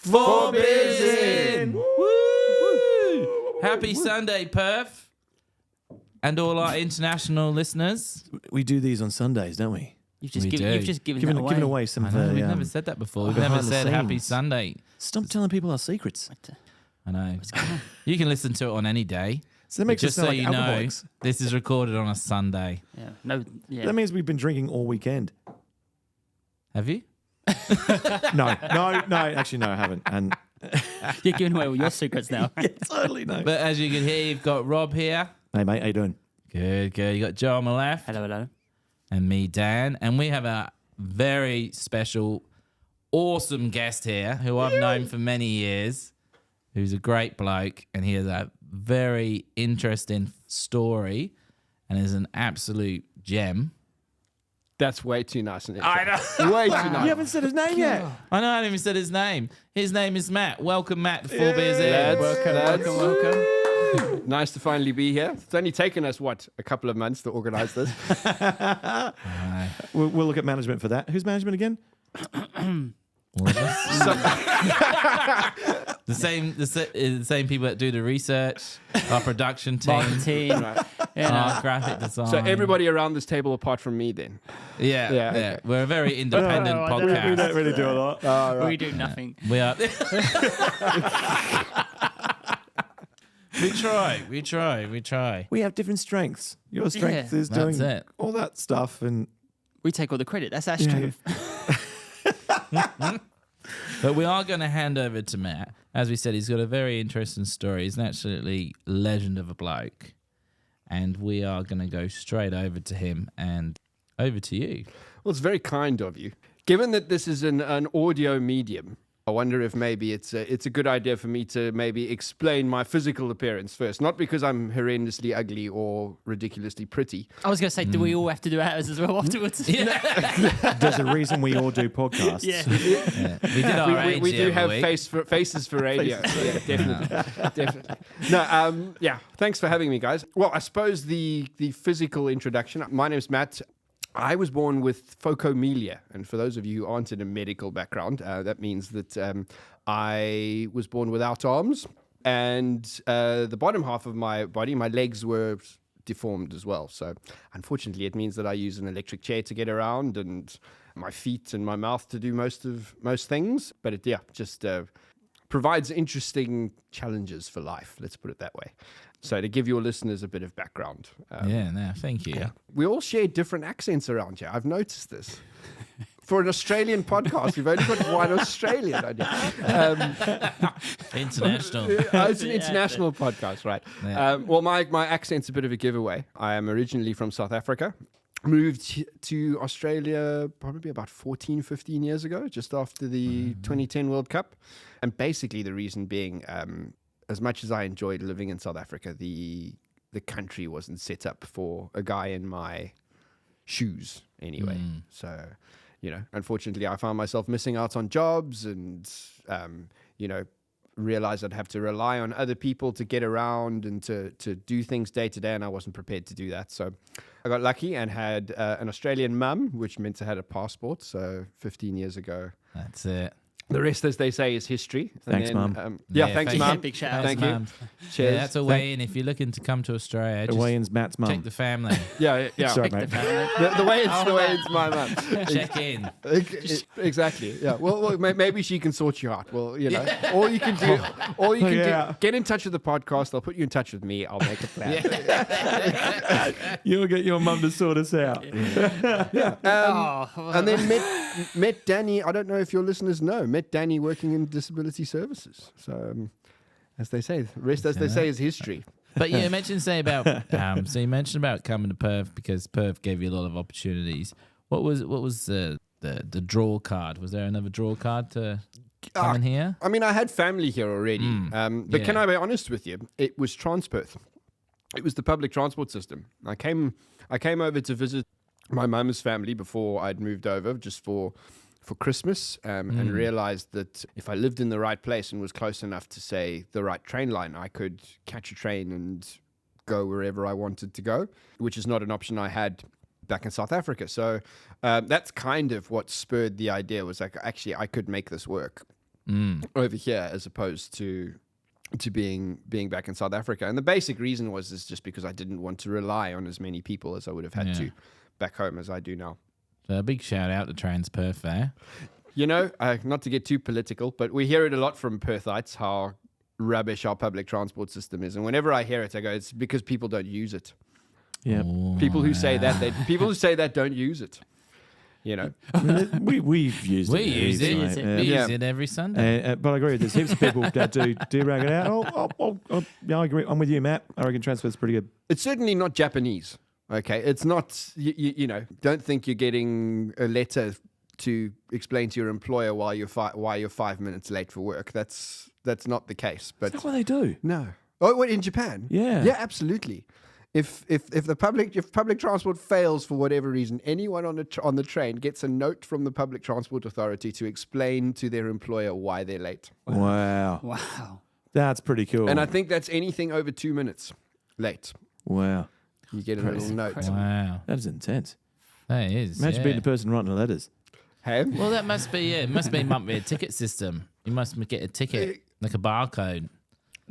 4 beers in. Woo! Happy Sunday, Perth. And all our international listeners. We do these on Sundays, don't we? You've just given that away. Giving away some of the... We've never said that before. We've never said Happy Sunday. Stop telling people our secrets. I know. You can listen to it on any day. So that makes just us sound so like you alcoholics. know, this is recorded on a Sunday. That means we've been drinking all weekend. Have you? No, actually, no, I haven't. And you're giving away all your secrets now. yeah, totally no. But as you can hear, you've got Rob here. Hey, mate, how you doing? Good. You got Joe on my left. Hello. And me, Dan. And we have a very special, awesome guest here who I've known for many years, who's a great bloke, and he has a very interesting story and is an absolute gem. That's way too nice. I know. Way too nice. You haven't said his name yet. I know, I haven't even said his name. His name is Matt. Welcome, Matt, to 4 Beers In. Welcome. Nice to finally be here. It's only taken us, a couple of months to organise this. We'll look at management for that. Who's management again? All of us. The same people that do the research, our production team, Marketing, our graphic design. So everybody around this table apart from me then. Yeah. Okay. We're a very independent podcast. We don't really do a lot. We do nothing. We are. We try. We have different strengths. Your strength is doing all that stuff, and we take all the credit. That's our strength. But we are going to hand over to Matt. As we said, he's got a very interesting story. He's an absolutely legend of a bloke. And we are going to go straight over to him and over to you. Well, it's very kind of you. Given that this is an audio medium, I wonder if maybe it's a good idea for me to maybe explain my physical appearance first. Not because I'm horrendously ugly or ridiculously pretty. I was going to say, do we all have to do ours as well afterwards? Yeah. there's a reason we all do podcasts. Yeah. We did our age we do the other have week. faces for radio. Yeah, definitely. No, thanks for having me, guys. Well, I suppose the physical introduction. My name's Matt. I was born with phocomelia, and for those of you who aren't in a medical background, that means that I was born without arms, and the bottom half of my body, my legs were deformed as well. So unfortunately, it means that I use an electric chair to get around, and my feet and my mouth to do most things. But it just provides interesting challenges for life. Let's put it that way. So to give your listeners a bit of background. Thank you. Yeah. We all share different accents around here. I've noticed this. For an Australian podcast, we've only got one Australian. International. It's an international podcast, right? Yeah. Well, my accent's a bit of a giveaway. I am originally from South Africa. Moved to Australia probably about 14, 15 years ago, just after the 2010 World Cup. And basically the reason being... as much as I enjoyed living in South Africa, the country wasn't set up for a guy in my shoes anyway. So, unfortunately, I found myself missing out on jobs and, realized I'd have to rely on other people to get around and to do things day to day, and I wasn't prepared to do that. So I got lucky and had an Australian mum, which meant I had a passport. So 15 years ago. That's it. The rest, as they say, is history. Thanks, Mum. Thanks, Mum. Big shout out. Thank you. Cheers. Yeah, that's a way in. If you're looking to come to Australia, The way-in's Matt's mum. check the family. Yeah. Sorry, mate. The way it's my mum. Check in. Exactly. Yeah. Well, maybe she can sort you out. Well, all you can do, do, get in touch with the podcast. I'll put you in touch with me. I'll make a plan. You'll get your mum to sort us out. And then met Danny. I don't know if your listeners know. Met Danny working in disability services. So, as they say, the rest, as they say, is history. But you mentioned about coming to Perth because Perth gave you a lot of opportunities. What was the draw card? Was there another draw card to come in here? I mean, I had family here already. But can I be honest with you? It was Transperth. It was the public transport system. I came over to visit my mum's family before I'd moved over, just for Christmas, and realized that if I lived in the right place and was close enough to, say, the right train line, I could catch a train and go wherever I wanted to go, which is not an option I had back in South Africa. So that's kind of what spurred the idea, was like, actually, I could make this work. over here as opposed to being back in South Africa. And the basic reason is just because I didn't want to rely on as many people as I would have had to back home as I do now. So a big shout out to Transperth there. You know, not to get too political, but we hear it a lot from Perthites, how rubbish our public transport system is. And whenever I hear it, I go, it's because people don't use it. Yeah. People who say that don't use it. You know, we've used it. We use it. mate. We use it every Sunday. But I agree. There's heaps of people that do rag it out. Yeah, I agree. I'm with you, Matt. I reckon Transperth's pretty good. it's certainly not Japanese. Okay, it's not. You know, don't think you're getting a letter to explain to your employer why you're 5 minutes late for work. That's not the case. But That's what they do. no. Oh, what, in Japan? Yeah. Yeah, absolutely. If public transport fails for whatever reason, anyone on the train gets a note from the public transport authority to explain to their employer why they're late. Wow. Wow. That's pretty cool. And I think that's anything over 2 minutes late. Wow. You get a little note. Wow. That is intense. That is. Imagine being the person writing the letters. Hey? Well, that must be it. It must be a ticket system. You must get a ticket, like a barcode.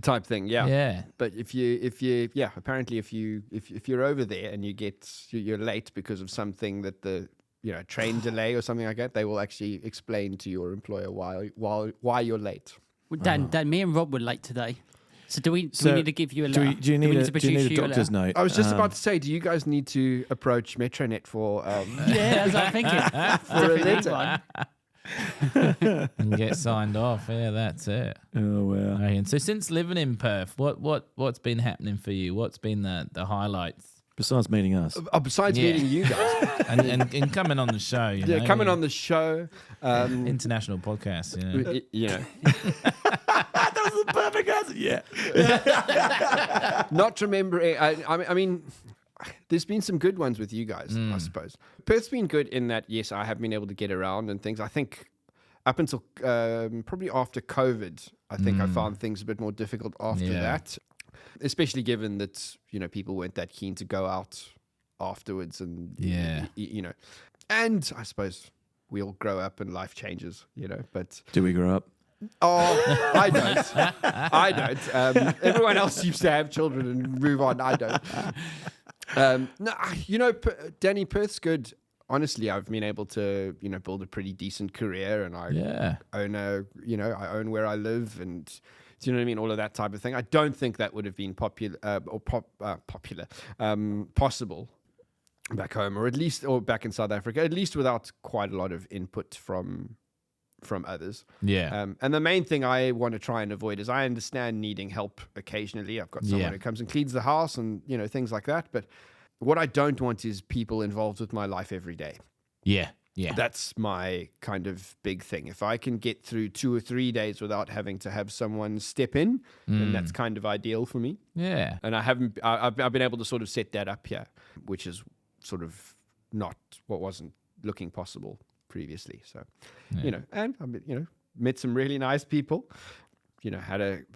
Type thing, yeah. Yeah. But if you're over there and you're late because of something that the train delay or something like that, they will actually explain to your employer why you're late. Well, Dan, me and Rob were late today. So do we need to give you a Do letter? you need to produce a you doctor's letter? note? I was just about to say, do you guys need to approach Metronet for Yeah, that's what I'm thinking. for a Definitely letter? one. And get signed off. Yeah, that's it. Oh, wow. And so since living in Perth, what's been happening for you? What's been the highlights? Besides meeting us. Besides Yeah. meeting you guys, and coming on the show. coming on the show, international podcast. you know, That was the perfect answer. Yeah. not remembering. I mean, there's been some good ones with you guys, I suppose. Perth's been good in that, yes, I have been able to get around and things. I think up until probably after COVID, I think I found things a bit more difficult after that, especially given that, people weren't that keen to go out afterwards and, and I suppose we all grow up and life changes, but... Do we grow up? Oh, I don't. I don't. Everyone else seems to have children and move on. I don't. No, Danny, Perth's good. Honestly, I've been able to, build a pretty decent career, and I own I own where I live, and do you know what I mean? All of that type of thing. I don't think that would have been possible back home, or back in South Africa, at least without quite a lot of input from others. Yeah. And the main thing I want to try and avoid is, I understand needing help occasionally. I've got someone who comes and cleans the house and, things like that. But what I don't want is people involved with my life every day. Yeah. Yeah. That's my kind of big thing. If I can get through 2 or 3 days without having to have someone step in, then that's kind of ideal for me. Yeah. And I've been able to sort of set that up here, which is sort of not what wasn't looking possible previously. So, and I met some really nice people,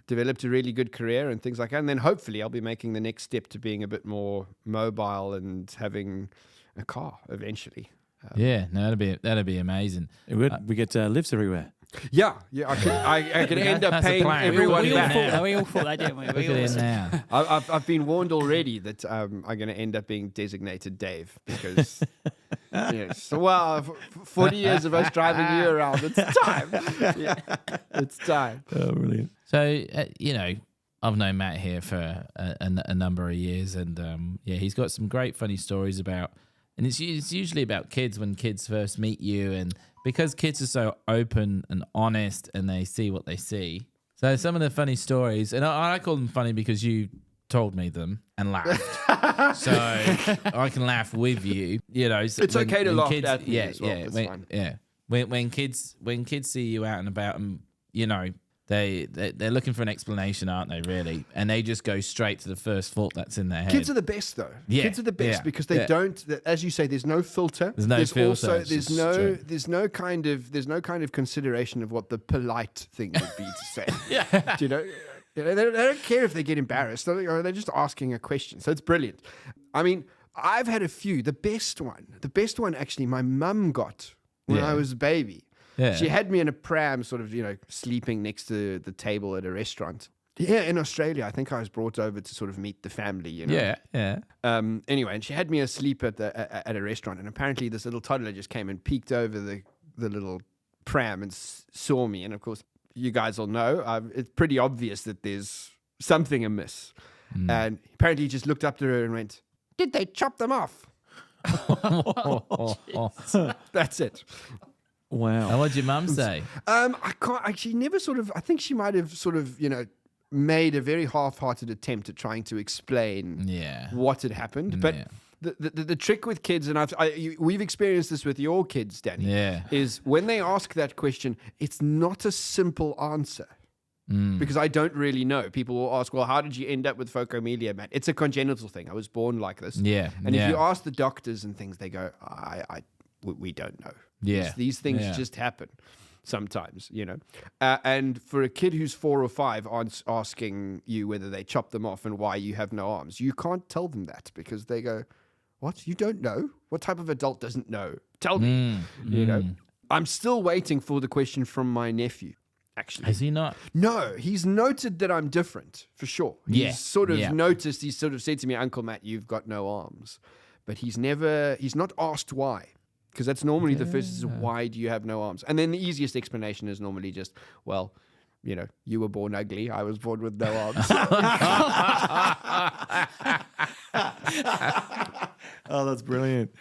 developed a really good career and things like that. And then hopefully I'll be making the next step to being a bit more mobile and having a car eventually. That'd be amazing. We get lifts everywhere. Yeah. I could end up That's the paying plan. everyone We back. all thought that, didn't we? Look at it now. I've been warned already that I'm going to end up being designated Dave because, 40 years of us driving you around. It's time. Yeah, it's time. Oh, brilliant. So, I've known Matt here for a number of years, and he's got some great funny stories about, and it's usually about kids when kids first meet you, and because kids are so open and honest and they see what they see. So some of the funny stories, and I call them funny because you told me them and laughed. So I can laugh with you. So It's okay to laugh kids, at me as well. It's fine. Yeah. When kids see you out and about, and they're looking for an explanation, aren't they? Really, and they just go straight to the first thought that's in their head. Kids are the best, though. Yeah. Kids are the best because they don't. As you say, there's no filter. There's no filter. Also, there's no kind of consideration of what the polite thing would be to say. Yeah. Do you know? They don't care if they get embarrassed. They're just asking a question. So it's brilliant. I mean, I've had a few. The best one actually, my mum got when I was a baby. Yeah. She had me in a pram, sort of, sleeping next to the table at a restaurant. Yeah, in Australia, I think I was brought over to sort of meet the family, Yeah, yeah. Anyway, and she had me asleep at a restaurant, and apparently this little toddler just came and peeked over the little pram and saw me. And of course, you guys all know, it's pretty obvious that there's something amiss. And apparently he just looked up to her and went, "Did they chop them off?" That's it. Wow. And what'd your mum say? I can't. She never sort of. I think she might have sort of, made a very half-hearted attempt at trying to explain what had happened. But the trick with kids, and we've experienced this with your kids, Danny, is when they ask that question, it's not a simple answer. Because I don't really know. People will ask, "Well, how did you end up with phocomelia, man?" It's a congenital thing. I was born like this. Yeah. And if you ask the doctors and things, they go, we don't know. Yeah. These things just happen sometimes, and for a kid who's 4 or 5 asking you whether they chop them off and why you have no arms, you can't tell them that because they go, "What? You don't know? What type of adult doesn't know? Tell me." I'm still waiting for the question from my nephew, actually. Has he not? No, he's noted that I'm different, for sure. He's sort of noticed, he's sort of said to me, "Uncle Matt, you've got no arms." But he's not asked why. Because that's normally the first is, why do you have no arms? And then the easiest explanation is normally just, well, you were born ugly. I was born with no arms. Oh, that's brilliant.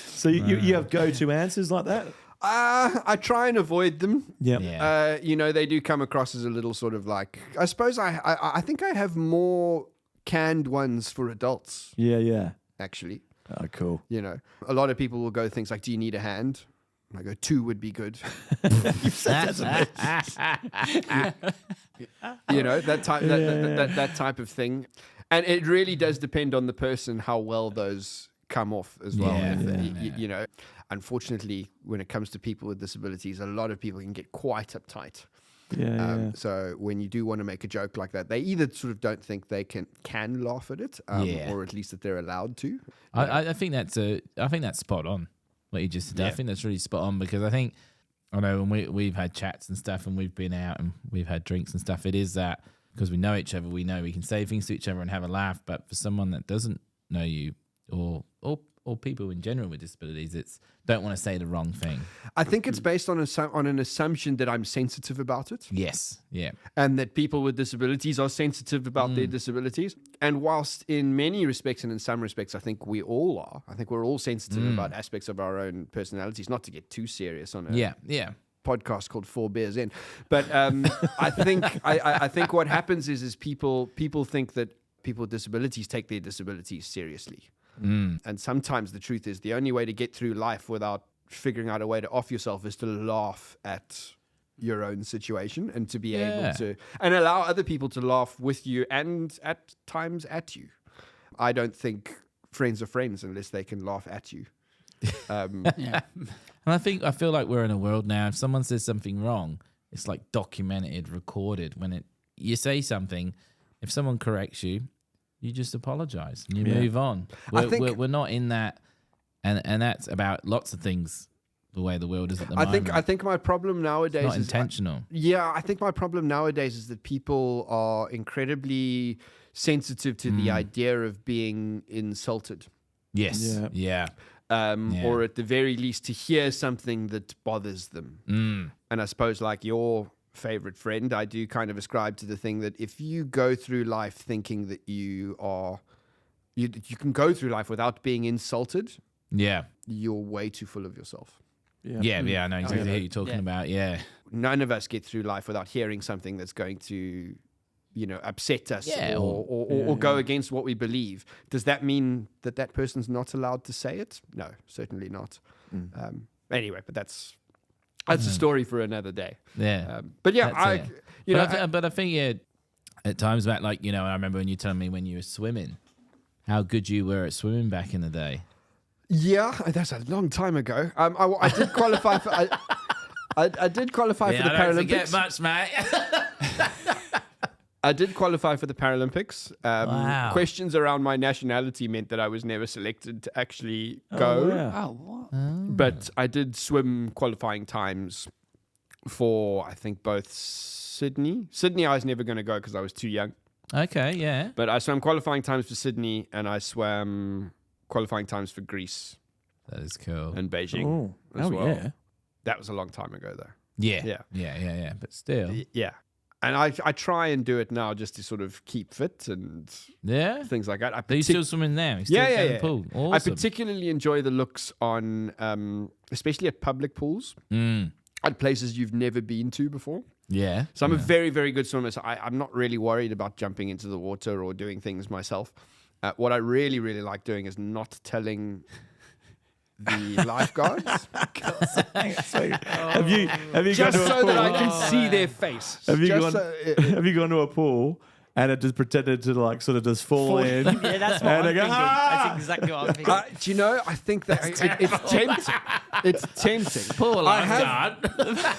So you have go-to answers like that? I try and avoid them. Yeah. They do come across as a little sort of like, I suppose I think I have more canned ones for adults, Yeah. actually. Oh, cool. A lot of people will go things like, "Do you need a hand?" And I go, 2 would be good. That type of thing. And it really does depend on the person how well those come off as well. Unfortunately, when it comes to people with disabilities, a lot of people can get quite uptight. So when you do want to make a joke like that, they either sort of don't think they can laugh at it, or at least that they're allowed to. I think that's spot on what you just said. I think that's really spot on because I know when we've had chats and stuff and we've been out and we've had drinks and stuff, it is that because we know each other, we know we can say things to each other and have a laugh. But for someone that doesn't know you or people in general with disabilities, it's don't want to say the wrong thing. I think it's based on an assumption that I'm sensitive about it. Yes, yeah. And that people with disabilities are sensitive about their disabilities. And whilst in many respects and in some respects, I think we all are. I think we're all sensitive about aspects of our own personalities, not to get too serious on it. Yeah. Podcast called 4 Beers In. But I think what happens is people think that people with disabilities take their disabilities seriously. And sometimes the truth is the only way to get through life without figuring out a way to off yourself is to laugh at your own situation and to be able to and allow other people to laugh with you and at times at you. I don't think friends are friends unless they can laugh at you. And I feel like we're in a world now, if someone says something wrong, it's like documented, recorded. When you say something, if someone corrects you, you just apologize and you move on. We're not in that, and that's about lots of things. The way the world is at the moment. I think my problem nowadays it's not is intentional. I think my problem nowadays is that people are incredibly sensitive to the idea of being insulted. Yes. Yeah. Or at the very least to hear something that bothers them. And I suppose like your favorite friend, I do kind of ascribe to the thing that if you go through life thinking that you can go through life without being insulted, you're way too full of yourself. Yeah, I know exactly what you're talking about. Yeah, none of us get through life without hearing something that's going to, upset us or go against what we believe. Does that mean that person's not allowed to say it? No, certainly not. Anyway, but that's a story for another day. Yeah, but I think at times back, like I remember when you told me when you were swimming, how good you were at swimming back in the day. Yeah, that's a long time ago. I did qualify for. I did qualify for the Paralympics. Don't forget much, mate. I did qualify for the Paralympics. Wow. Questions around my nationality meant that I was never selected to actually go. Oh, what? But I did swim qualifying times for, I think, both Sydney. Sydney I was never going to go because I was too young. Okay, yeah. But I swam qualifying times for Sydney, and I swam qualifying times for Greece That is cool. and Beijing Oh, as well. yeah. That was a long time ago, though. Yeah. Yeah. Yeah. But still. Yeah. And I try and do it now just to sort of keep fit and Yeah. things like that. Are you still swimming now? You still Yeah, get in yeah. the pool? I Awesome. particularly enjoy the looks on, especially at public pools, at places you've never been to before. Yeah. So I'm a very, very good swimmer. So I'm not really worried about jumping into the water or doing things myself. What I really, really like doing is not telling the lifeguards, So, have you gone just to a so pool? that I can see their face. Have you Just gone? Have you gone to a pool and it just pretended to like sort of just fall in? Yeah, that's what And I'm they go, thinking. "Ah!" That's exactly what I'm thinking. do you know? I think that it's tempting. It's tempting. Poor I have- lifeguard.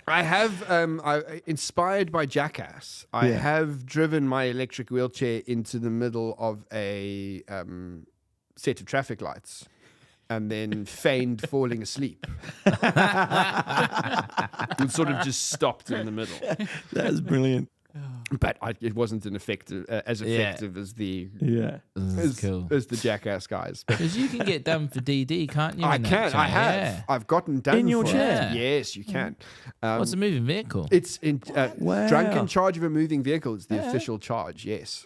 I have, inspired by Jackass, I Yeah. have driven my electric wheelchair into the middle of a set of traffic lights and then feigned falling asleep. And sort of just stopped in the middle. That's brilliant. But it wasn't as effective as the Yeah. That's cool. as the Jackass guys. But Because you can get done for DD, can't you? I in that can. chair? I have. Yeah. I've gotten done In your for chair? it. Yes, you can. What's a moving vehicle? It's in Wow. drunk in charge of a moving vehicle is the official charge. Yes.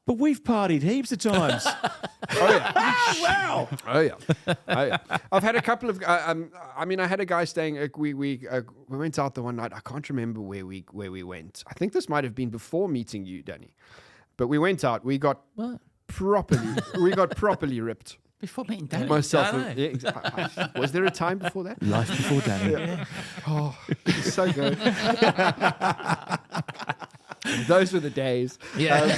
But we've partied heaps of times. Oh yeah. Wow. Oh yeah. I've had a couple of. I mean, I had a guy staying. We went out the one night. I can't remember where we went. I think this might have been before meeting you, Danny. But we went out. We got What? properly ripped. Before meeting Danny. Myself. I And, yeah, was there a time before that? Life before Danny. Oh, it's so good. Those were the days. Yeah.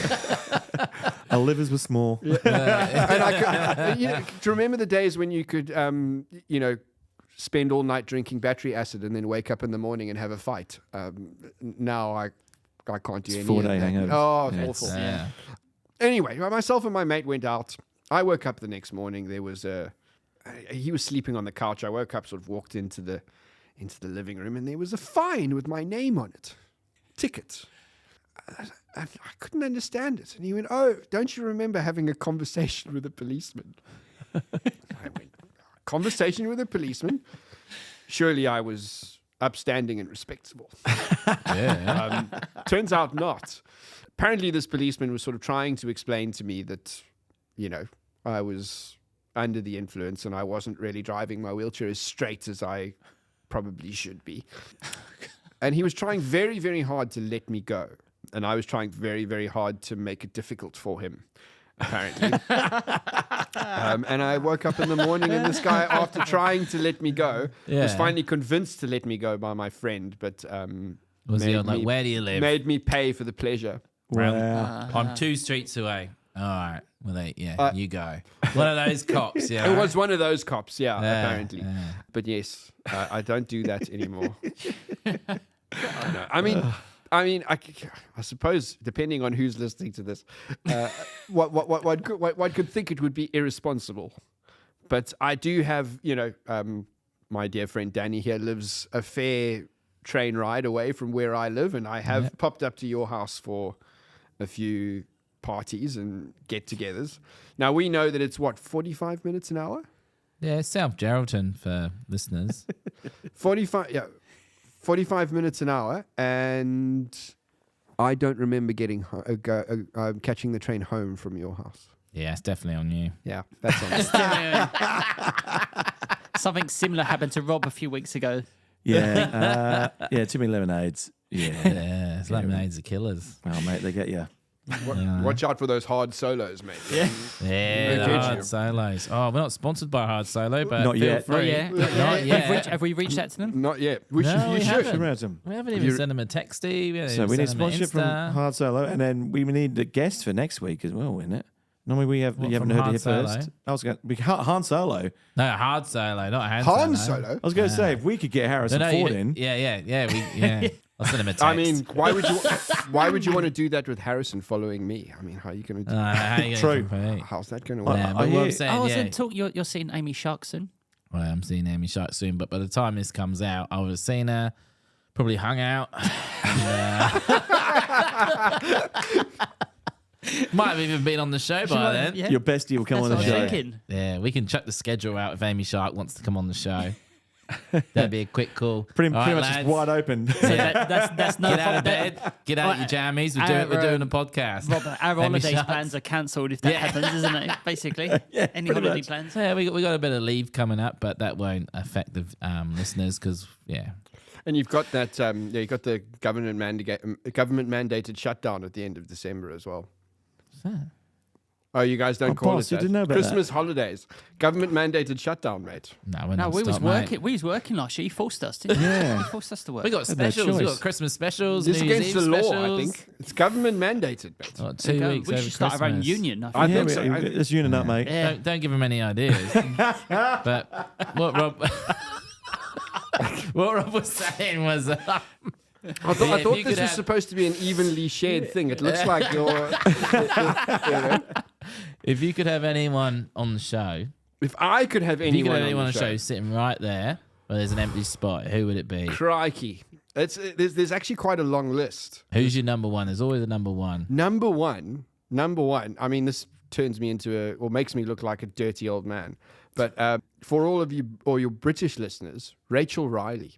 Our livers were small. And I could, do you remember the days when you could, spend all night drinking battery acid and then wake up in the morning and have a fight? Now I can't do any 4-day of that. hangover. Oh, it's awful. Yeah. Anyway, myself and my mate went out. I woke up the next morning. There was he was sleeping on the couch. I woke up, sort of walked into the living room, and there was a fine with my name on it. Ticket. I couldn't understand it. And he went, "Oh, don't you remember having a conversation with a policeman?" I went, "Conversation with a policeman? Surely I was upstanding and respectable." Yeah. Turns out not. Apparently, this policeman was sort of trying to explain to me that, I was under the influence and I wasn't really driving my wheelchair as straight as I probably should be. And he was trying very, very hard to let me go. And I was trying very, very hard to make it difficult for him, apparently. And I woke up in the morning and this guy, after trying to let me go, was Yeah. finally convinced to let me go by my friend. But Was he made on like, me- where do you live? made me pay for the pleasure. Wow. I'm 2 streets away. All right. Well, you go. One of those cops. Yeah. It was one of those cops, yeah, Yeah, apparently. yeah. But yes, I don't do that anymore. No, I mean, I suppose depending on who's listening to this, one could think it would be irresponsible. But I do have, my dear friend Danny here lives a fair train ride away from where I live, and I have popped up to your house for a few parties and get-togethers. Now we know that it's 45 minutes an hour. Yeah, South Geraldton for listeners. 45 minutes an hour, and I don't remember getting catching the train home from your house. Yeah, it's definitely on you. Yeah, that's on. Something similar happened to Rob a few weeks ago. Yeah. Too many lemonades. Yeah. Yeah, it's lemonades are killers. Oh, mate, they get you. Watch out for those hard solos, mate. Yeah. Yeah, They the get hard you. solos. Oh, we're not sponsored by Hard Solo, but Not feel yet. free. Not yet. Have we reached out to them? Not yet. No, we You should. haven't. Around them. We haven't even You're- sent them a texty. We haven't So even we need sent them an sponsorship from Insta. Hard Solo, and then we need a guest for next week as well, isn't it? Normally we have. What, You haven't from heard Han it here Solo? first. I was going Han Solo. No, Hard Solo, not Hand Han Solo. Solo. I was going to say if we could get Harrison No, Ford in. Yeah. I'll send him a text. I mean, why would you want to do that with Harrison following me? I mean, how are you going to do? how you True. True. How's that going to work? Yeah, I but what hear- I'm saying, I was yeah. in talk. You're seeing Amy Shark soon. Well, I'm seeing Amy Shark soon, but by the time this comes out, I would have seen her. Probably hung out. Might have even been on the show by then. Yeah. Your bestie will come That's on the what show. I'm thinking. Yeah, we can chuck the schedule out if Amy Shark wants to come on the show. That'd be a quick call. Pretty All right, much just lads, wide open. So that's no Get out of bed. Get out your jammies. We're doing a podcast. Robert, our Amy holidays Shark. plans are cancelled if that happens, isn't it? Basically, any pretty holiday much. plans. Yeah, we got a bit of leave coming up, but that won't affect the listeners because And you've got that. You've got the government mandated shutdown at the end of December as well. What's that? Oh, you guys don't call boss, it you that. didn't know about Christmas holidays, government mandated shutdown, mate. No, we're No, not. we was Stop, working. mate. We was working last year. You forced us, didn't you? Yeah. You forced us to work. We got Had no specials. We choice. got Christmas specials. This is New Year's against Eve the law, specials. I think. It's government mandated, mate. Oh, There you 2 go. weeks We over should start our own Christmas. union. I I think. think so. Let's union up, mate. Yeah. Don't give him any ideas. But what Rob was saying was, I thought if you this could was have- supposed to be an evenly shared thing. It looks like you're. You know, if you could have anyone on the show, if I could have if you could anyone have on anyone the on the show sitting right there where there's an empty spot, who would it be? crikey, there's actually quite a long list. Who's your number one? There's always a number one. Number one. I mean, this turns me into or makes me look like a dirty old man. But for all of you or your British listeners, Rachel Riley.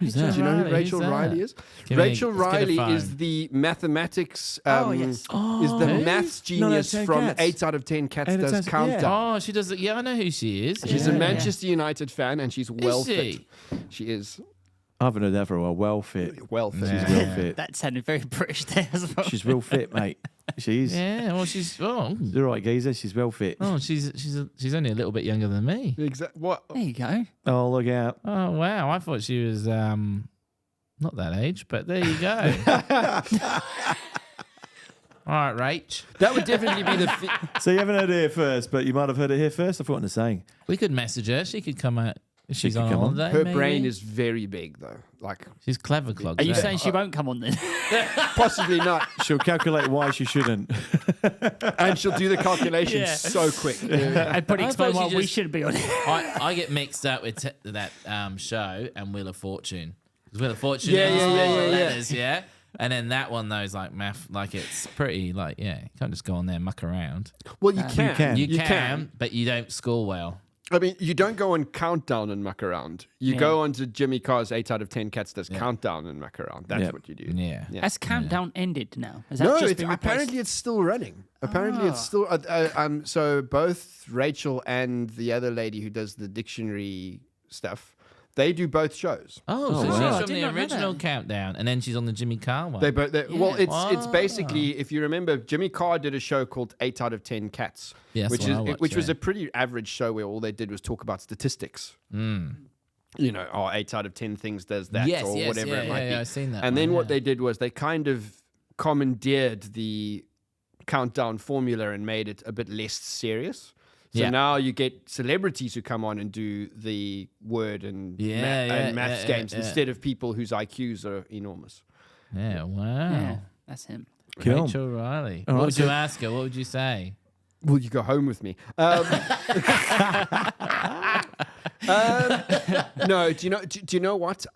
Who's Do you know who Rachel Riley is? Give me- Rachel let's get a Riley phone. is the mathematics. Yes. Is the who? maths No, no, genius 10 from Cats. 8 out of 10 Cats 8 out of Does 10, Countdown. Oh, she does. Yeah, I know who she is. She's yeah. a Manchester United fan and she's well fit. she? She is I haven't heard that for a while. Well fit. well fit. Yeah. She's real fit. That sounded very British there as well. She's real fit, mate. She's Yeah. Well, she's. Oh, you're right, geezer. She's well fit. she's only a little bit younger than me. What? There you go. Oh, look out. Oh wow! I thought she was not that age, but there you go. All right, Rach. That would definitely be the. So you haven't heard it here first, but you might have heard it here first. I forgot to say. We could message her. She could come out. If she's could on come on. holiday. Her maybe. brain is very big though. Like She's clever, clogs. Are you eh? saying she won't come on then? possibly not. She'll calculate why she shouldn't. And she'll do the calculations Yeah. so quick. I'd probably I explain thought why she we just- shouldn't be on it. I get mixed up with that show and Wheel of Fortune. 'Cause Wheel of Fortune, Yeah, is yeah, all yeah, yeah, yeah. letters, yeah. And then that one though is like math, like it's pretty, like you can't just go on there and muck around. Well, you can. can. You can, but you don't score well. I mean, you don't go on Countdown and muck around. You go on to Jimmy Carr's 8 out of 10 Cats Does Countdown and muck around. That's Yep. what you do. Yeah. Has countdown ended now? Has that No, just it's, been replaced? apparently it's still running. Apparently it's still. So both Rachel and the other lady who does the dictionary stuff, they do both shows. Oh, so wow. she's I from did the not know original that. Countdown, and then she's on the Jimmy Carr one. They both. Well, Yeah. it's basically, if you remember, Jimmy Carr did a show called 8 out of 10 Cats, Yeah, that's which what is I watched, which was yeah. a pretty average show where all they did was talk about statistics. You know, 8 out of 10 things does that, Yes, or yes, whatever yeah, it might yeah, be. yeah, I've seen that And one, then what yeah. they did was they kind of commandeered the countdown formula and made it a bit less serious. So Yeah. now you get celebrities who come on and do the word and, and maths games yeah. instead of people whose IQs are enormous. Yeah, wow. Yeah, that's him. Cool. Rachel Riley. All What right, would so- you ask her? What would you say? Will you go home with me? No, do you know what?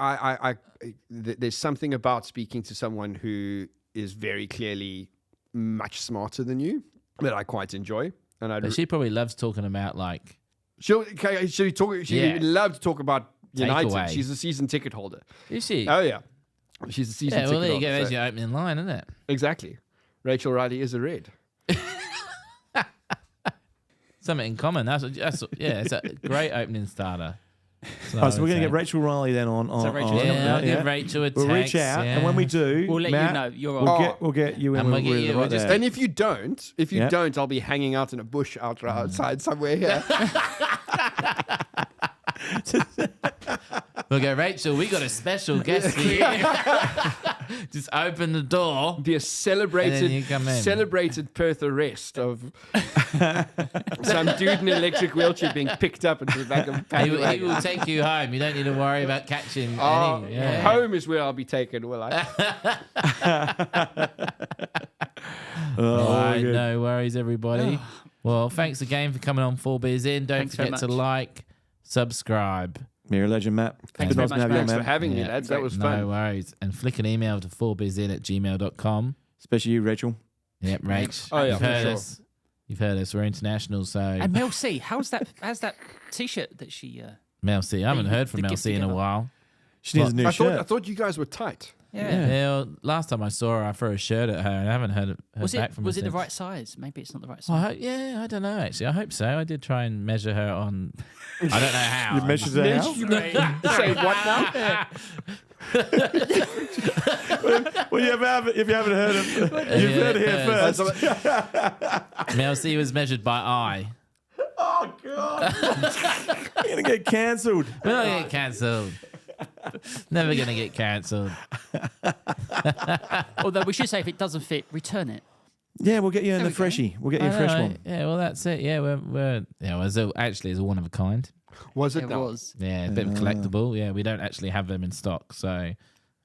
There's something about speaking to someone who is very clearly much smarter than you that I quite enjoy. And But she probably loves talking about like. She Yeah. loved to talk about United. Takeaway. She's a season ticket holder. Is she? Oh yeah, she's a season yeah. ticket Well, there you holder. go. There's so- your opening line, isn't it? Exactly. Rachel Riley is a red. Something in common. That's yeah. It's a great opening starter. So we're going to get Rachel Riley then on. Rachel- on- Yeah, I'll give Rachel a text. We'll reach out, yeah. and when we do, We'll let Matt, you know. You're on. We'll get you in. And we'll get we're you- right we'll just- there. And if you Yeah. don't, I'll be hanging out in a bush outside somewhere here. We'll go, Rachel, we got a special guest for you. Just open the door. Be a And then you come in. celebrated Perth arrest of some dude in an electric wheelchair being picked up into the back of a He paddy will wagon. take you home. You don't need to worry about catching Oh, any. Yeah. home is where I'll be taken, will I? All right, good. no worries, everybody. Well, thanks again for coming on 4 Beers In. Don't Thanks very forget to much. like, subscribe, You're a legend, Matt. Thanks Good very nice to much, have you on, Thanks for man. having me, lads. That was fun. No worries. And flick an email to 4bizin@gmail.com. Especially you, Rachel. Yep, Rach. Oh, yeah, You've for heard sure. us. You've heard us. We're international, so And Mel C, how's that T-shirt that she? Mel C. I haven't the- heard from the Mel gift C in a together. while. She needs a new I shirt. thought you guys were tight. Yeah. Yeah, last time I saw her, I threw a shirt at her, and I haven't heard Was back it from her was it the since. right size? Maybe it's not the right Well, size. I don't know actually. I hope so. I did try and measure her on. I don't know how. You measured her out? Say what now? Well, if you haven't heard it, you've heard it here first. Mel C was measured by eye. Oh, God. You're going to get cancelled. We're not gonna get cancelled. Never gonna get cancelled. Although we should say if it doesn't fit, return it. Yeah, we'll get you in the we go. freshie. We'll get you a fresh one. Yeah, well that's it. Yeah, we're actually it's a one of a kind. Was it It now? was. Yeah, a bit of collectible. Yeah, we don't actually have them in stock. So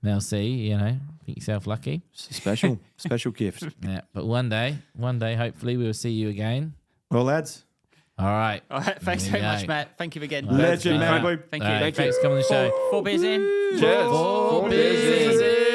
Mel C, think yourself lucky. Special gift. Yeah, but one day, hopefully we will see you again. Well, lads, All right. All right. Thanks There very you much, go. Matt. Thank you again. legend, been man. fun. Boy. Thank All you. right, Thank you. thanks for coming on the show. Four beers in. Cheers. Four Four beers in. beers in.